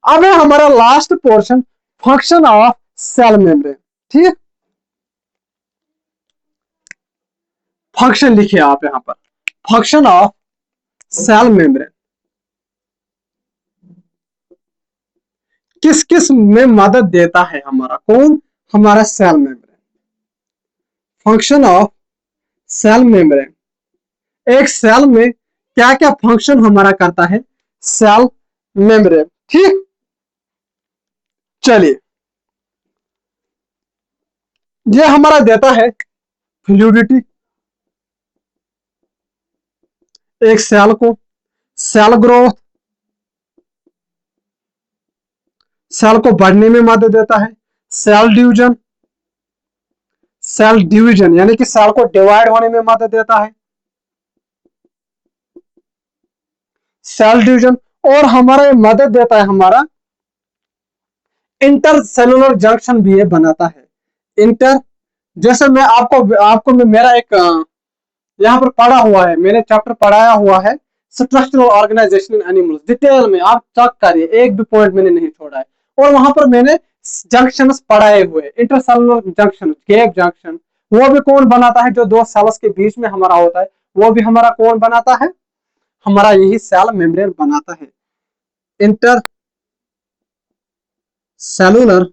अब है हमारा last portion, function of cell membrane. ठीक, फंक्शन लिखिए आप यहां पर, फंक्शन ऑफ सेल मेम्ब्रेन। किस में मदद देता है हमारा कौन, हमारा cell membrane. Function of cell membrane, एक सेल में क्या क्या फंक्शन हमारा करता है सेल मेम्ब्रेन। ठीक, चलिए ये हमारा देता है फ्लूइडिटी एक सेल को, सेल ग्रोथ, सेल को बढ़ने में मदद देता है, सेल डिवीजन, सेल डिवीजन यानी कि सेल को डिवाइड होने में मदद देता है, सेल डिवीजन, और हमारा मदद देता है हमारा इंटरसेलुलर जंक्शन भी ये बनाता है। इंटर, जैसे मैं आपको मेरा एक यहाँ पर पढ़ा हुआ है, मैंने चैप्टर पढ़ाया हुआ है स्ट्रक्चरल ऑर्गेनाइजेशन इन एनिमल्स, डिटेल में आप चेक करिए, एक भी पॉइंट मैंने नहीं छोड़ा है। और वहां पर मैंने जंक्शन पढ़ाए हुए, इंटरसेलुलर जंक्शन, गैप जंक्शन, वो भी कौन बनाता है, जो दो सेल्स के बीच में हमारा होता है, वो भी हमारा कौन बनाता है, हमारा यही सेल मेम्ब्रेन बनाता है। Inter cellular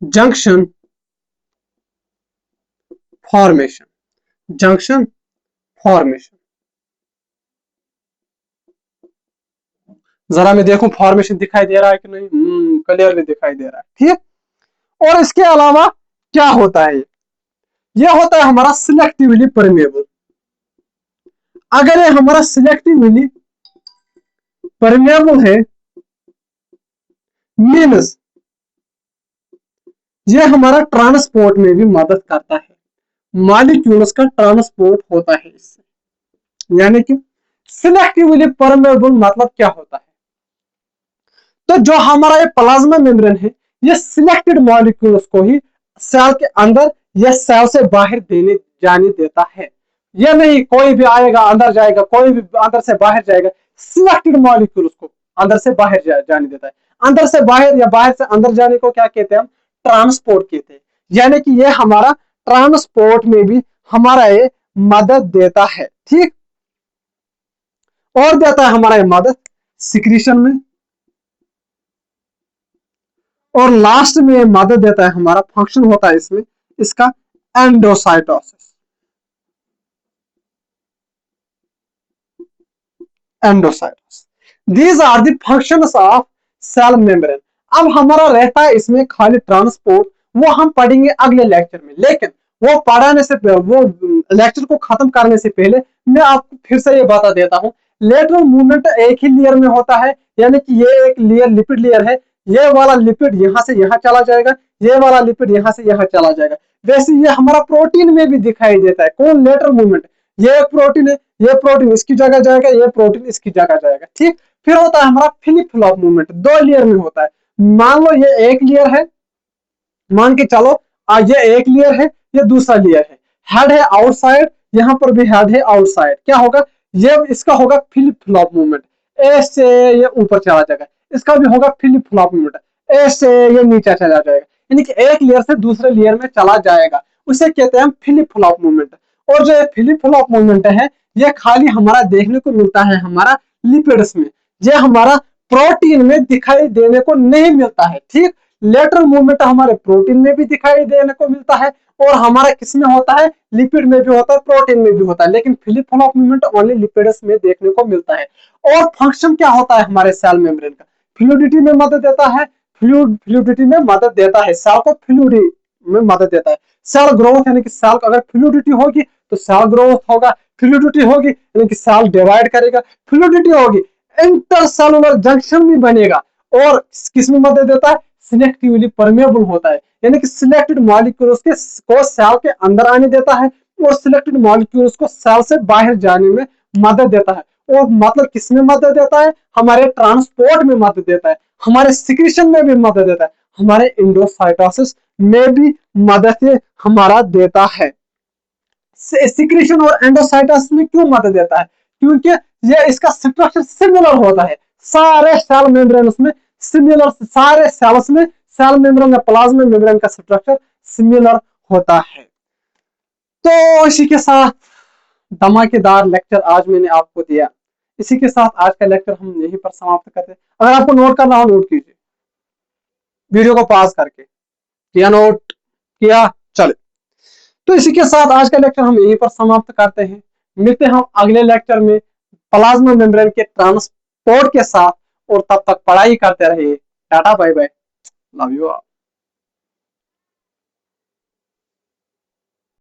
junction formation, junction formation, जरा मैं देखूं फॉर्मेशन दिखाई दे रहा है कि नहीं, क्लियरली दिखाई दे रहा है। ठीक, और इसके अलावा क्या होता है, ये होता है हमारा सिलेक्टिवली परमेबल। अगर ये हमारा सिलेक्टिवली परमेबल है मीन्स ये हमारा ट्रांसपोर्ट में भी मदद करता है, मॉलिक्यूल्स का ट्रांसपोर्ट होता है इससे। यानी कि सिलेक्टिवली परमेबल मतलब क्या होता है, तो जो हमारा ये प्लाज्मा मेम्ब्रेन है ये सिलेक्टेड मॉलिक्यूल्स को ही सेल के अंदर या सेल से बाहर देने जाने देता है। ये नहीं कोई भी आएगा अंदर जाएगा, कोई भी अंदर से बाहर जाएगा, सिलेक्टेड मॉलिक्यूल्स को अंदर से बाहर जाने देता है। अंदर से बाहर या बाहर से अंदर जाने को क्या कहते हैं हम, ट्रांसपोर्ट कहते हैं। यानी कि ये हमारा ट्रांसपोर्ट में भी हमारा ये मदद देता है। ठीक, और देता है हमारा ये मदद सिक्रीशन में, और लास्ट में मदद देता है हमारा फंक्शन होता है इसमें इसका endocytosis, endocytosis, these are the functions of cell membrane. अब हमारा रहता है इसमें खाली ट्रांसपोर्ट, वो हम पढ़ेंगे अगले लेक्चर में, लेकिन वो पढ़ाने से वो लेक्चर को खत्म करने से पहले मैं आपको फिर से ये बता देता हूँ, लेटरल मूवमेंट एक ही लेयर में होता है, यानी कि ये एक लेयर लिपिड लेयर है, ये वाला लिपिड यहां से यहां चला जाएगा, ये वाला लिपिड यहां से यहां चला जाएगा। वैसे ये हमारा प्रोटीन में भी दिखाई देता है, कौन, लेटरल मूवमेंट। ये एक प्रोटीन है, ये प्रोटीन इसकी जगह जाएगा, ये प्रोटीन इसकी जगह जाएगा। ठीक, फिर होता है हमारा फ्लिप फ्लॉप मूवमेंट, दो लेयर में होता है। मान लो ये एक लेयर है, मान के चलो ये एक लेयर है, ये दूसरा लेयर है, हेड है आउटसाइड, यहां पर भी हेड है आउटसाइड, क्या होगा, ये इसका होगा फ्लिप फ्लॉप मूवमेंट, ऐसे ये ऊपर चला जाएगा, इसका भी होगा फ्लिप फ्लॉप मूवमेंट, ऐसे ये नीचे चला जाएगा, यानी कि एक लेयर से दूसरे लेयर में चला जाएगा, उसे कहते हैं हम फ्लिप फ्लॉप मूवमेंट। और जो फ्लिप फ्लॉप मूवमेंट है ये खाली हमारा देखने को मिलता है हमारा लिपिड्स में, ये हमारा प्रोटीन में दिखाई देने को नहीं मिलता है। ठीक, लेटरल मूवमेंट हमारे प्रोटीन में भी दिखाई देने को मिलता है, और हमारा किसमें होता है, लिपिड में भी होता है, प्रोटीन में भी होता है, लेकिन flip flop movement only lipids में देखने को मिलता है। और फंक्शन क्या होता है हमारे सेल मेम्ब्रेन का, फ्लूइडिटी में मदद देता है, फ्लूइडिटी में मदद देता है, सेल को फ्लूइडी में मदद देता है। सेल ग्रोथ यानी कि सेल अगर फ्लूइडिटी होगी तो सेल ग्रोथ होगा, फ्लूइडिटी होगी यानी कि सेल डिवाइड करेगा, फ्लूइडिटी होगी इंटरसेलुलर जंक्शन भी बनेगा, और किसमें मदद देता है, सिलेक्टिवली परमेबल होता है, यानी कि सिलेक्टेड मॉलिक्यूल्स को सेल के अंदर आने देता है, और सिलेक्टेड मॉलिक्यूल्स को सेल से बाहर जाने में मदद देता है। और मतलब किसमें मदद देता है, हमारे ट्रांसपोर्ट में मदद देता है, हमारे सिक्रीशन में भी मदद देता है, हमारे एंडोसाइटोसिस में भी मदद हमारा देता है। सिक्रीशन और एंडोसाइटोसिस में क्यों मदद देता है, क्योंकि ये इसका स्ट्रक्चर सिमिलर होता है, सारे सेल मेम्ब्रेन में सिमिलर, सारे सेल्स में सेल मेम्ब्रेन या प्लाज्मा मेम्ब्रेन का स्ट्रक्चर सिमिलर होता है। तो इसी के साथ धमाकेदार लेक्चर आज मैंने आपको दिया, इसी के साथ आज का लेक्चर हम यहीं पर समाप्त करते हैं। अगर आपको नोट करना हो नोट कीजिए, वीडियो को पॉज करके। किया नोट? किया? चले, तो इसी के साथ आज का लेक्चर हम यहीं पर समाप्त करते हैं। मिलते हैं हम अगले लेक्चर में प्लाज्मा मेम्ब्रेन के ट्रांसपोर्ट के साथ, और तब तक पढ़ाई करते रहिए। Tata bye bye, love you all.